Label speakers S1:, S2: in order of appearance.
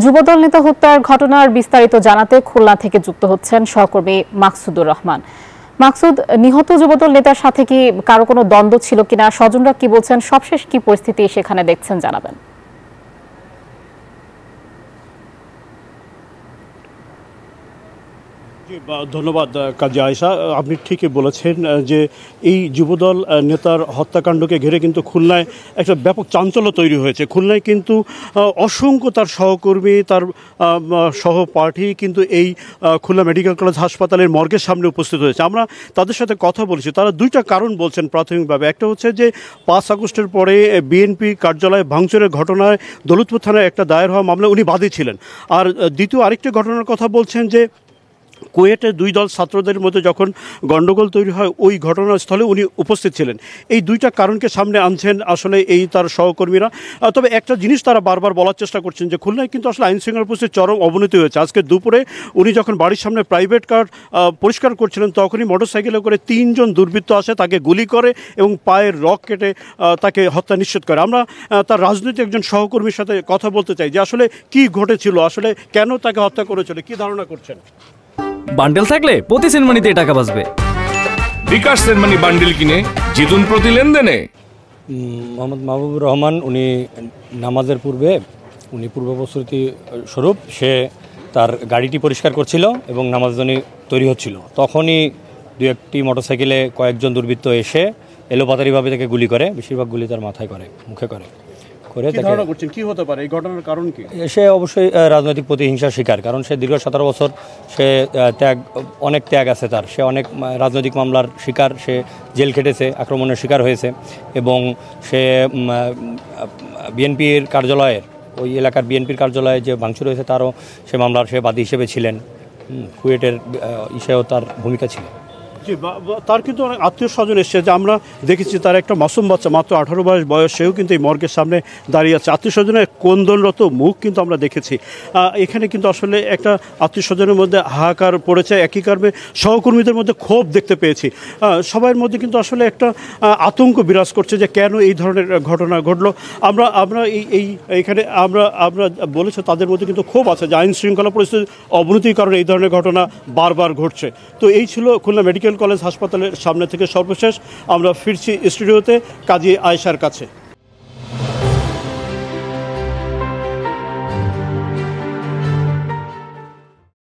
S1: যুবদল নেতা হত্যার ঘটনার বিস্তারিত জানাতে খুলনা থেকে যুক্ত হচ্ছেন সহকর্মী মাকসুদুর রহমান। মাকসুদ, নিহত যুবদল নেতার সাথে কি কারো কোনো দ্বন্দ্ব ছিল কিনা, স্বজনরা কি বলছেন, সবশেষ কি পরিস্থিতি সেখানে দেখছেন জানাবেন।
S2: ধন্যবাদ কাজী আয়েশা, আপনি ঠিকই বলেছেন যে এই যুবদল নেতার হত্যাকাণ্ডকে ঘিরে কিন্তু খুলনায় একটা ব্যাপক চাঞ্চল্য তৈরি হয়েছে। খুলনায় কিন্তু অসংখ্য তার সহকর্মী, তার সহপাঠী কিন্তু এই খুলনা মেডিকেল কলেজ হাসপাতালের মর্গের সামনে উপস্থিত হয়েছে। আমরা তাদের সাথে কথা বলেছি, তারা দুইটা কারণ বলছেন প্রাথমিকভাবে। একটা হচ্ছে যে 5 আগস্টের পরে বিএনপি কার্যালয়ে ভাঙচুরের ঘটনায় দৌলতপুর থানায় একটা দায়ের হওয়া মামলায় উনি বাদী ছিলেন। আর দ্বিতীয় আরেকটি ঘটনার কথা বলছেন যে কুয়েটে দুই দল ছাত্রদের মধ্যে যখন গণ্ডগোল তৈরি হয় ওই ঘটনাস্থলে উনি উপস্থিত ছিলেন। এই দুইটা কারণকে সামনে আনছেন আসলে এই তার সহকর্মীরা। তবে একটা জিনিস তারা বারবার বলার চেষ্টা করছেন যে খুলনায় কিন্তু আসলে আইন শৃঙ্খলা পরিস্থিতির চরম অবনতি হয়েছে। আজকে দুপুরে উনি যখন বাড়ির সামনে প্রাইভেট কার পরিষ্কার করছিলেন তখনই মোটরসাইকেলে করে 3 জন দুর্বৃত্ত আসে, তাকে গুলি করে এবং পায়ের রক কেটে তাকে হত্যা নিশ্চিত করে। আমরা তার রাজনৈতিক একজন সহকর্মীর সাথে কথা বলতে চাই যে আসলে কি ঘটেছিল, আসলে কেন তাকে হত্যা করেছিল, কি ধারণা করছেন।
S3: বান্ডেল থাকলে প্রতি সেনমানিতে টাকা বাঁচবে।
S4: বিকাশ সেনমানি বান্ডেল কিনে জিতুন প্রতি লেনদেনে।
S5: মোহাম্মদ মাহবুবুর রহমান উনি নামাজের পূর্বে উনি পূর্ব প্রস্তুতি স্বরূপ সে তার গাড়িটি পরিষ্কার করছিল এবং নামাজ জন্য তৈরি হচ্ছিল। তখনই 2-1টি মোটরসাইকেলে কয়েকজন দুর্বৃত্ত এসে এলোপাতারিভাবে তাকে গুলি করে। বেশিরভাগ গুলি তার মাথায় করে, মুখে করে।
S2: কি হতে পারে এই ঘটনার কারণ কি?
S5: সে অবশ্যই রাজনৈতিক প্রতিহিংসার শিকার, কারণ সে দীর্ঘ 17 বছর সে অনেক ত্যাগ আছে তার। সে অনেক রাজনৈতিক মামলার শিকার, সে জেল খেটেছে, আক্রমণের শিকার হয়েছে এবং সে বিএনপির কার্যালয়ের ওই এলাকার বিএনপির কার্যালয়ে যে ভাঙচুর হয়েছে তারও সে মামলার সে বাদী হিসেবে ছিলেন। কুয়েটের ইসেও তার ভূমিকা ছিল।
S2: তার কিন্তু অনেক আত্মীয় স্বজন এসছে, যে আমরা দেখেছি তার একটা মাসুম বাচ্চা মাত্র 18 বয়স, সেও কিন্তু এই মর্গের সামনে দাঁড়িয়ে আছে। আত্মীয় স্বজনের কোন্দলরত মুখ কিন্তু আমরা দেখেছি। এখানে কিন্তু আসলে একটা আত্মীয় স্বজনের মধ্যে হাহাকার পড়েছে, একই কারণে সহকর্মীদের মধ্যে ক্ষোভ দেখতে পেয়েছি। সবার মধ্যে কিন্তু আসলে একটা আতঙ্ক বিরাজ করছে যে কেন এই ধরনের ঘটনা ঘটলো। আমরা এইখানে আমরা বলেছি তাদের মধ্যে কিন্তু ক্ষোভ আছে যে আইন শৃঙ্খলা পরিস্থিতির অবনতির কারণে এই ধরনের ঘটনা বারবার ঘটছে। তো এই ছিল খুলনা মেডিকেল কলেজ হাসপাতালের সামনে থেকে সর্বশেষ। আমরা ফিরছি স্টুডিওতে কাজী আয়েশার কাছে।